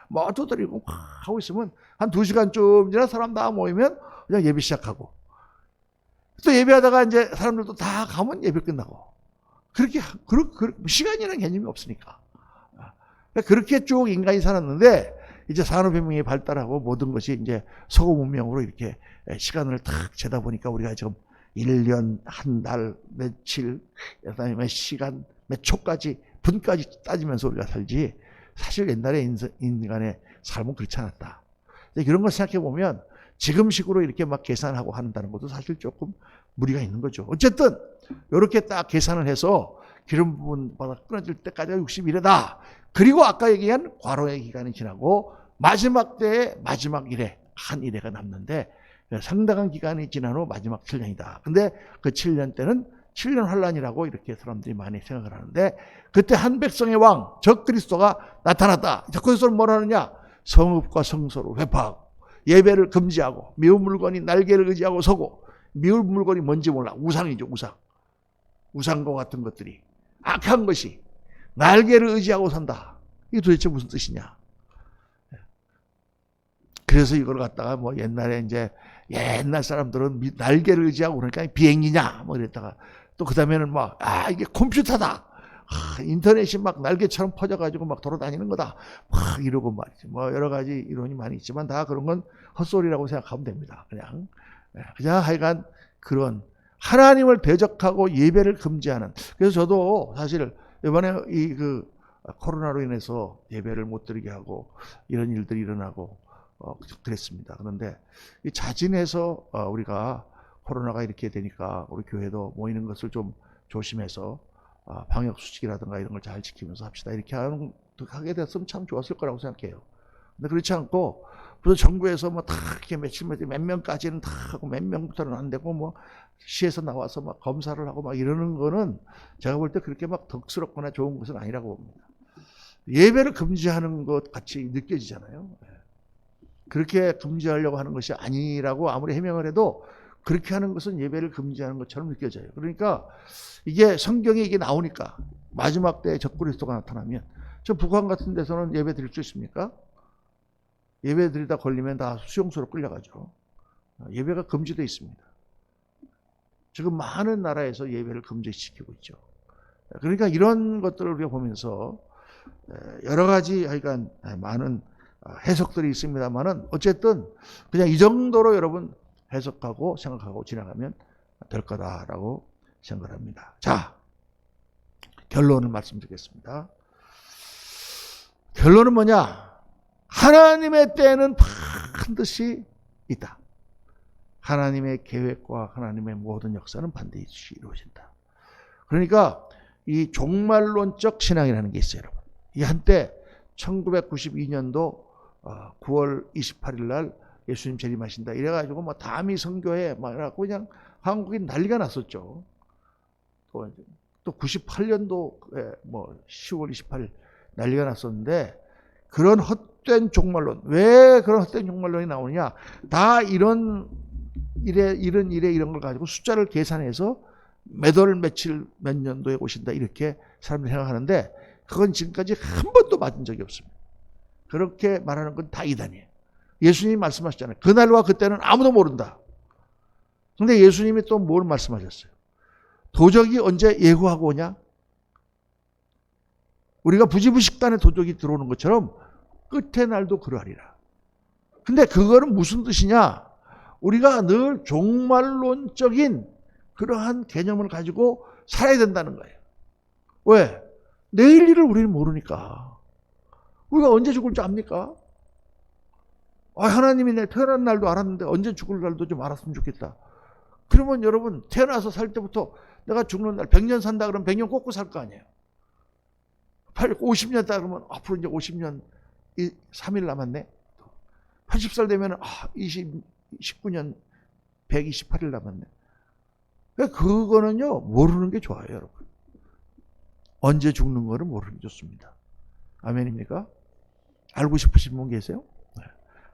뭐 두드리고 막 하고 있으면 한 2시간쯤 지나 사람 다 모이면 그냥 예배 시작하고 또 예배하다가 이제 사람들도 다 가면 예배 끝나고 그렇게 시간이라는 개념이 없으니까 그렇게 쭉 인간이 살았는데 이제 산업혁명이 발달하고 모든 것이 이제 서구 문명으로 이렇게 시간을 탁 재다 보니까 우리가 지금 1년, 한 달, 며칠, 그다음에 몇 시간, 몇 초까지, 분까지 따지면서 우리가 살지 사실 옛날에 인간의 삶은 그렇지 않았다. 이런 걸 생각해 보면 지금식으로 이렇게 막 계산하고 한다는 것도 사실 조금 무리가 있는 거죠. 어쨌든 이렇게 딱 계산을 해서 기름 부분마다 끊어질 때까지가 60일이다. 그리고 아까 얘기한 과로의 기간이 지나고 마지막 때에 마지막 일에 한 일회가 남는데 상당한 기간이 지난 후 마지막 7년이다. 근데 그 7년 때는 7년 환란이라고 이렇게 사람들이 많이 생각을 하는데 그때 한 백성의 왕, 적 그리스도가 나타났다. 거기서 뭐라 하느냐? 성읍과 성소를 회파하고 예배를 금지하고 미운 물건이 날개를 의지하고 서고 미운 물건이 뭔지 몰라. 우상이죠. 우상과 같은 것들이 악한 것이 날개를 의지하고 산다. 이게 도대체 무슨 뜻이냐? 그래서 이걸 갖다가 뭐 옛날에 이제 옛날 사람들은 날개를 의지하고 그러니까 비행기냐 뭐 이랬다가 또 그다음에는 막 이게 컴퓨터다. 인터넷이 막 날개처럼 퍼져가지고 막 돌아다니는 거다. 막 이러고 말이지. 뭐 여러 가지 이론이 많이 있지만 다 그런 건 헛소리라고 생각하면 됩니다. 그냥 하여간 그런 하나님을 대적하고 예배를 금지하는. 그래서 저도 사실 이번에 그 코로나로 인해서 예배를 못 드리게 하고 이런 일들이 일어나고 그랬습니다. 그런데 이 자진해서 우리가 코로나가 이렇게 되니까 우리 교회도 모이는 것을 좀 조심해서 방역 수칙이라든가 이런 걸 잘 지키면서 합시다. 이렇게 하게 됐으면 참 좋았을 거라고 생각해요. 근데 그렇지 않고 또 정부에서 뭐 다 이렇게 며칠 몇 명까지는 다 하고 몇 명부터는 안 되고 뭐 시에서 나와서 막 검사를 하고 막 이러는 거는 제가 볼 때 그렇게 막 덕스럽거나 좋은 것은 아니라고 봅니다. 예배를 금지하는 것 같이 느껴지잖아요. 그렇게 금지하려고 하는 것이 아니라고 아무리 해명을 해도 그렇게 하는 것은 예배를 금지하는 것처럼 느껴져요. 그러니까 이게 성경에 이게 나오니까 마지막 때에 적그리스도가 나타나면 저 북한 같은 데서는 예배 드릴 수 있습니까? 예배 드리다 걸리면 다 수용소로 끌려가죠. 예배가 금지되어 있습니다. 지금 많은 나라에서 예배를 금지시키고 있죠. 그러니까 이런 것들을 우리가 보면서 여러 가지 하여간 많은 해석들이 있습니다만은 어쨌든 그냥 이 정도로 여러분 해석하고 생각하고 지나가면 될 거다라고 생각을 합니다. 자, 결론을 말씀드리겠습니다. 결론은 뭐냐? 하나님의 때는 반드시 있다. 하나님의 계획과 하나님의 모든 역사는 반드시 이루어진다. 그러니까 이 종말론적 신앙이라는 게 있어요, 여러분. 이 한때 1992년도 9월 28일 날 예수님 재림하신다 이래가지고 뭐 담이 선교회 막 이래갖고 그냥 한국이 난리가 났었죠. 또 98년도 뭐 10월 28일 난리가 났었는데 그런 헛된 종말론, 왜 그런 헛된 종말론이 나오느냐? 다 이런 이런 걸 가지고 숫자를 계산해서 몇 월 며칠 몇 년도에 오신다 이렇게 사람들이 생각하는데 그건 지금까지 한 번도 맞은 적이 없습니다. 그렇게 말하는 건 다 이단이에요. 예수님이 말씀하셨잖아요. 그날과 그때는 아무도 모른다. 근데 예수님이 또 뭘 말씀하셨어요? 도적이 언제 예고하고 오냐? 우리가 부지부식간에 도적이 들어오는 것처럼 끝의 날도 그러하리라. 근데 그거는 무슨 뜻이냐? 우리가 늘 종말론적인 그러한 개념을 가지고 살아야 된다는 거예요. 왜? 내일 일을 우리는 모르니까. 우리가 언제 죽을 줄 압니까? 하나님이 내 태어난 날도 알았는데 언제 죽을 날도 좀 알았으면 좋겠다. 그러면 여러분 태어나서 살 때부터 내가 죽는 날 100년 산다 그러면 100년 꽂고 살 거 아니에요. 50년 다 그러면 앞으로 이제 50년 3일 남았네. 80살 되면 19년 128일 남았네. 그거는요 모르는 게 좋아요, 여러분. 언제 죽는 거를 모르는 게 좋습니다. 아멘입니까? 알고 싶으신 분 계세요?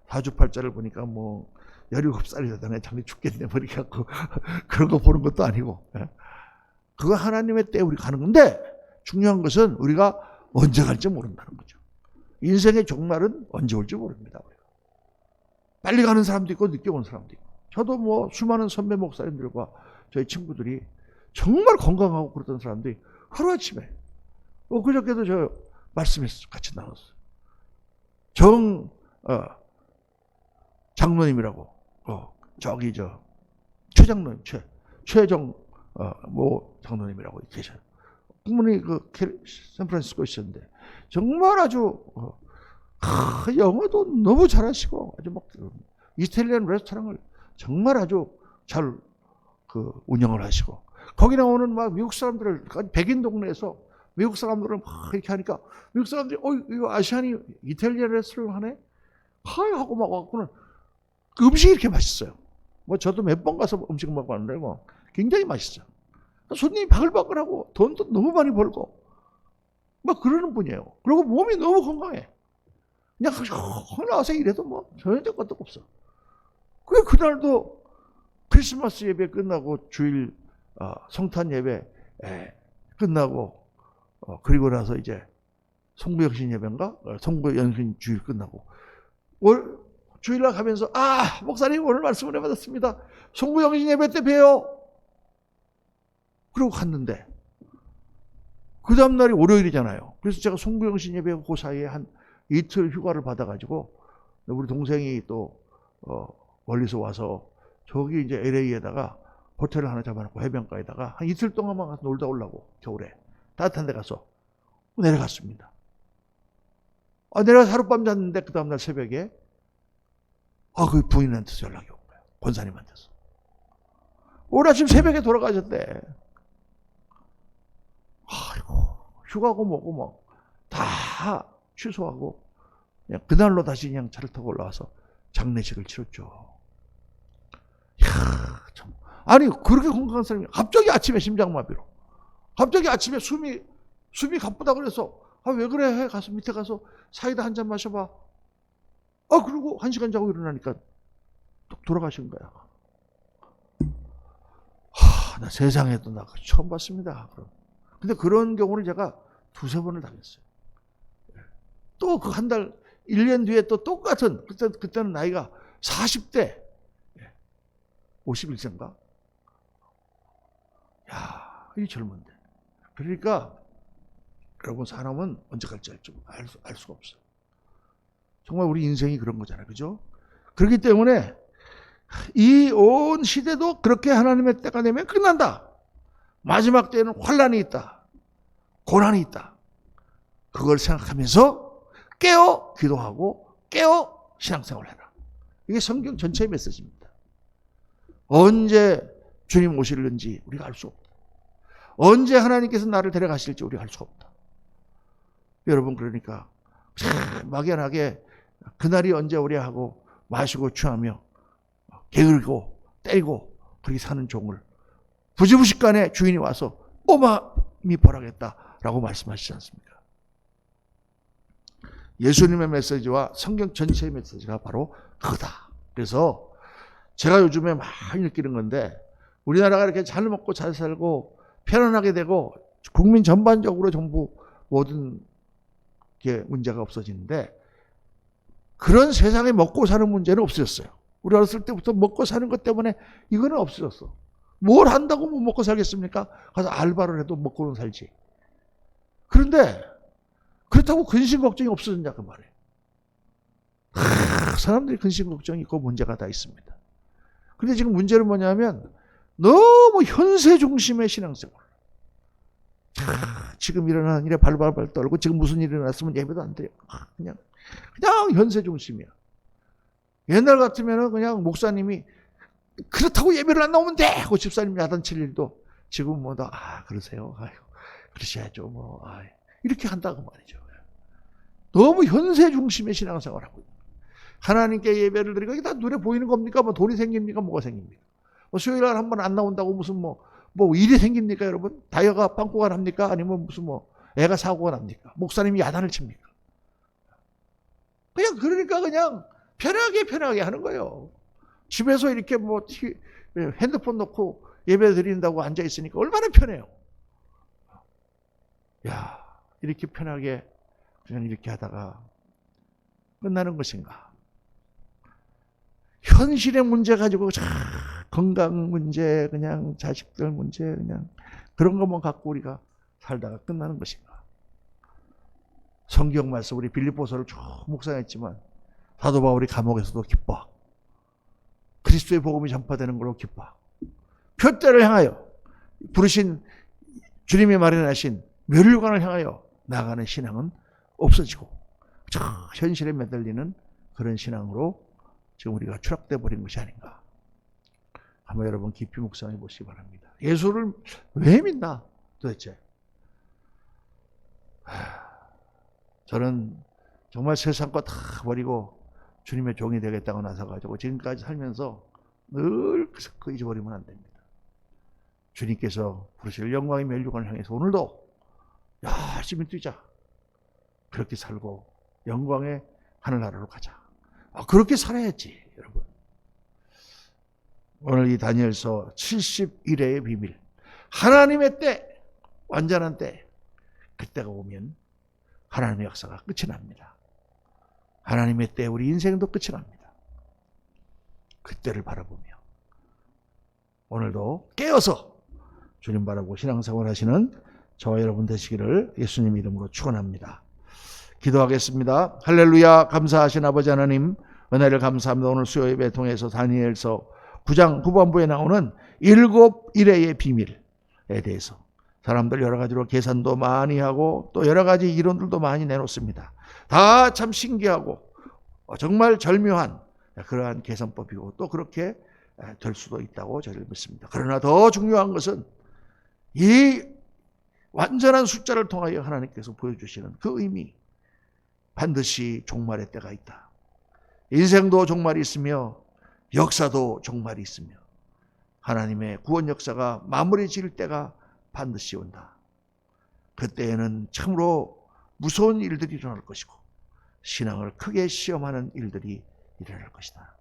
사주팔자를 보니까 뭐 17살이 되다네 장래 죽겠네 버리게 갖고 그런 거 보는 것도 아니고 그거 하나님의 때에 우리 가는 건데 중요한 것은 우리가 언제 갈지 모른다는 거죠. 인생의 종말은 언제 올지 모릅니다. 우리가. 빨리 가는 사람도 있고 늦게 오는 사람도 있고. 저도 뭐 수많은 선배 목사님들과 저희 친구들이 정말 건강하고 그러던 사람들이 하루아침에 그저께도 저 말씀에서 같이 나눴어요. 장로님이라고 저기 최장로님 최정 모 장로님이라고 계셔요. 부모님이 샌프란시스코에 있었는데 정말 아주 영어도 너무 잘하시고 아주 막 이탈리안 레스토랑을 정말 아주 잘 운영을 하시고 거기 나오는 막 미국 사람들을 백인 동네에서 미국 사람들을 막 이렇게 하니까 미국 사람들이 이거 아시안이 이탈리안 레스토랑 하네 하고 막 와갖고는 그 음식이 이렇게 맛있어요. 뭐 저도 몇 번 가서 음식 먹어봤는데 뭐 굉장히 맛있어요. 손님이 바글바글하고 돈도 너무 많이 벌고 막 그러는 분이에요. 그리고 몸이 너무 건강해. 그냥 나와서 일해도 뭐 전혀 것도 없어. 그날도 크리스마스 예배 끝나고 주일 성탄 예배 끝나고 그리고 나서 이제 송구영신 예배인가? 송구영신 주일 끝나고 주일날 가면서 목사님 오늘 말씀을 받았습니다. 송구영신 예배 때 봬요. 그러고 갔는데 그 다음날이 월요일이잖아요. 그래서 제가 송구영신 예배 그 사이에 한 이틀 휴가를 받아가지고 우리 동생이 또 멀리서 와서 저기 이제 LA에다가 호텔을 하나 잡아놓고 해변가에다가 한 이틀 동안만 가서 놀다 오려고 겨울에 따뜻한 데 가서 내려갔습니다. 내려가서 하룻밤 잤는데 그 다음날 새벽에 그 부인한테서 연락이 온 거예요. 권사님한테서. 오늘 아침 새벽에 돌아가셨대. 아이고 휴가고 뭐고 뭐 다 취소하고 그냥 그날로 다시 그냥 차를 타고 올라와서 장례식을 치렀죠. 이야, 참. 아니 그렇게 건강한 사람이 갑자기 아침에 심장마비로 갑자기 아침에 숨이 가쁘다 그래서 왜 그래 가서 밑에 가서 사이다 한 잔 마셔봐. 그리고 1시간 자고 일어나니까 뚝 돌아가신 거야. 나 세상에도 나 처음 봤습니다. 근데 그런 경우를 제가 두세 번을 당했어요. 또 그 한 달 1년 뒤에 또 똑같은, 그때는 나이가 40대, 51세인가? 야, 이 젊은데. 그러니까, 여러분, 사람은 언제 갈지 알 수가 없어요. 정말 우리 인생이 그런 거잖아요. 그죠? 그렇기 때문에, 이 온 시대도 그렇게 하나님의 때가 되면 끝난다. 마지막 때에는 환란이 있다. 고난이 있다. 그걸 생각하면서 깨어 기도하고 깨어 신앙생활을 해라. 이게 성경 전체의 메시지입니다. 언제 주님 오실는지 우리가 알 수 없다. 언제 하나님께서 나를 데려가실지 우리가 알 수 없다. 여러분, 그러니까 막연하게 그날이 언제 오랴 하고 마시고 취하며 게으르고 때리고 그렇게 사는 종을 부지부식간에 주인이 와서 어마어마히 벌하겠다라고 말씀하시지 않습니까? 예수님의 메시지와 성경 전체의 메시지가 바로 그거다. 그래서 제가 요즘에 많이 느끼는 건데, 우리나라가 이렇게 잘 먹고 잘 살고 편안하게 되고 국민 전반적으로 전부 모든 게 문제가 없어지는데, 그런 세상에 먹고 사는 문제는 없어졌어요. 우리 어렸을 때부터 먹고 사는 것 때문에 이거는 없어졌어. 뭘 한다고 뭐 먹고 살겠습니까? 가서 알바를 해도 먹고는 살지. 그런데 그렇다고 근심 걱정이 없어졌냐 그 말이에요. 사람들이 근심 걱정이 있고 문제가 다 있습니다. 그런데 지금 문제는 뭐냐면 너무 현세 중심의 신앙생활. 지금 일어나는 일에 발발발 떨고 지금 무슨 일이 일어났으면 예배도 안 드려. 그냥 현세 중심이야. 옛날 같으면 그냥 목사님이 그렇다고 예배를 안 나오면 돼 하고 집사님이 야단칠 일도 지금 뭐 그러세요? 아이고, 그러셔야죠. 뭐 이렇게 한다고 말이죠. 너무 현세 중심의 신앙생활을 하고 있는. 하나님께 예배를 드리고 이게 다 눈에 보이는 겁니까? 뭐 돈이 생깁니까? 뭐가 생깁니까? 뭐 수요일날 한 번 안 나온다고 무슨 뭐 일이 생깁니까, 여러분? 다이어가 빵꾸가 납니까? 아니면 무슨 애가 사고가 납니까? 목사님이 야단을 칩니까? 그러니까 그냥 편하게 하는 거예요. 집에서 이렇게 핸드폰 놓고 예배 드린다고 앉아 있으니까 얼마나 편해요. 야, 이렇게 편하게 그냥 이렇게 하다가 끝나는 것인가? 현실의 문제 가지고 건강 문제, 그냥 자식들 문제, 그냥 그런 것만 갖고 우리가 살다가 끝나는 것인가? 성경 말씀 우리 빌립보서를 쭉 묵상했지만 사도 바울이 감옥에서도 기뻐. 그리스도의 복음이 전파되는 걸로 기뻐. 표대를 향하여 부르신 주님이 마련하신 멸류관을 향하여 나가는 신앙은 없어지고 현실에 매달리는 그런 신앙으로 지금 우리가 추락돼 버린 것이 아닌가. 한번 여러분 깊이 묵상해 보시기 바랍니다. 예수를 왜 믿나 도대체? 저는 정말 세상 거 다 버리고 주님의 종이 되겠다고 나서가지고 지금까지 살면서 늘 그 잊어버리면 안 됩니다. 주님께서 부르실 영광의 멸류관을 향해서 오늘도 열심히 뛰자. 그렇게 살고 영광의 하늘나라로 가자. 그렇게 살아야지, 여러분. 오늘 이 다니엘서 71회의 비밀. 하나님의 때, 완전한 때, 그때가 오면 하나님의 역사가 끝이 납니다. 하나님의 때 우리 인생도 끝이 납니다. 그때를 바라보며 오늘도 깨어서 주님 바라보고 신앙생활 하시는 저와 여러분 되시기를 예수님 이름으로 축원합니다. 기도하겠습니다. 할렐루야. 감사하신 아버지 하나님, 은혜를 감사합니다. 오늘 수요 예배 통해서 다니엘서 9장 후반부에 나오는 7일의 비밀에 대해서 사람들 여러 가지로 계산도 많이 하고 또 여러 가지 이론들도 많이 내놓습니다. 다 참 신기하고 정말 절묘한 그러한 계산법이고 또 그렇게 될 수도 있다고 저희를 믿습니다. 그러나 더 중요한 것은 이 완전한 숫자를 통하여 하나님께서 보여주시는 그 의미, 반드시 종말의 때가 있다. 인생도 종말이 있으며 역사도 종말이 있으며 하나님의 구원 역사가 마무리 지을 때가 반드시 온다. 그때에는 참으로 무서운 일들이 일어날 것이고 신앙을 크게 시험하는 일들이 일어날 것이다.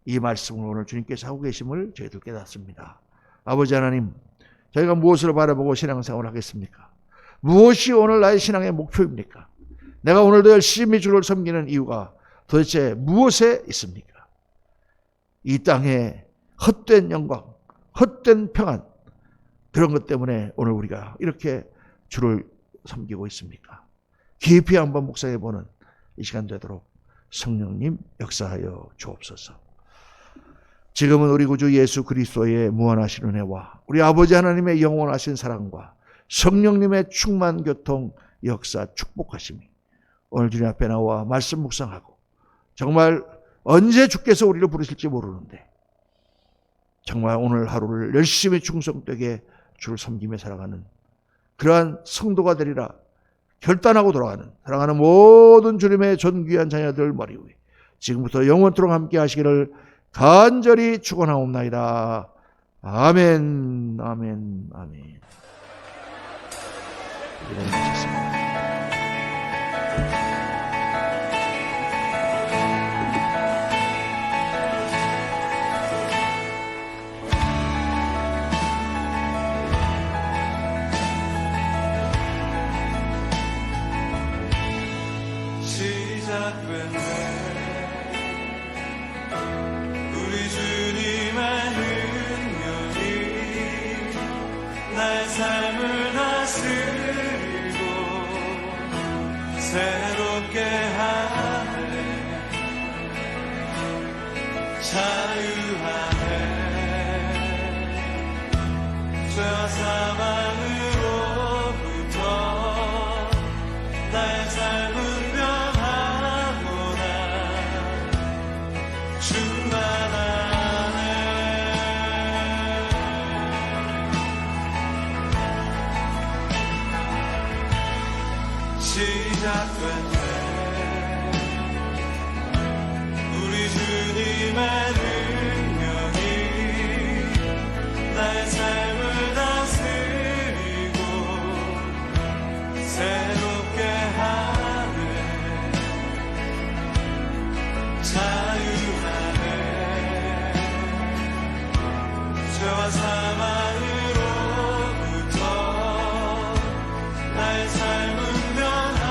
이 말씀을 오늘 주님께서 하고 계심을 저희들 깨닫습니다. 아버지 하나님, 저희가 무엇을 바라보고 신앙생활을 하겠습니까? 무엇이 오늘 나의 신앙의 목표입니까? 내가 오늘도 열심히 주를 섬기는 이유가 도대체 무엇에 있습니까? 이 땅의 헛된 영광, 헛된 평안, 그런 것 때문에 오늘 우리가 이렇게 주를 섬기고 있습니까? 깊이 한번 묵상해보는 이 시간 되도록 성령님 역사하여 주옵소서. 지금은 우리 구주 예수 그리스도의 무한하신 은혜와 우리 아버지 하나님의 영원하신 사랑과 성령님의 충만 교통 역사 축복하심이 오늘 주님 앞에 나와 말씀 묵상하고 정말 언제 주께서 우리를 부르실지 모르는데 정말 오늘 하루를 열심히 충성되게 주를 섬기며 살아가는 그러한 성도가 되리라 결단하고 돌아가는 사랑하는 모든 주님의 존귀한 자녀들 머리 위에 지금부터 영원토록 함께 하시기를 간절히 축원하옵나이다. 아멘, 아멘, 아멘. 기도하겠습니다. 우리 주님의 능력이 나의 삶을 다스리고 새롭게 하네. 자유하네. 죄와 사망으로부터 나의 삶은 변하구나. 충만하네. 시작됐네. 우리 주님의 능력이 나의 삶을 다스리고 새롭게 하네. 자유하네. 죄와 사망으로부터 나의 삶은 변하구나.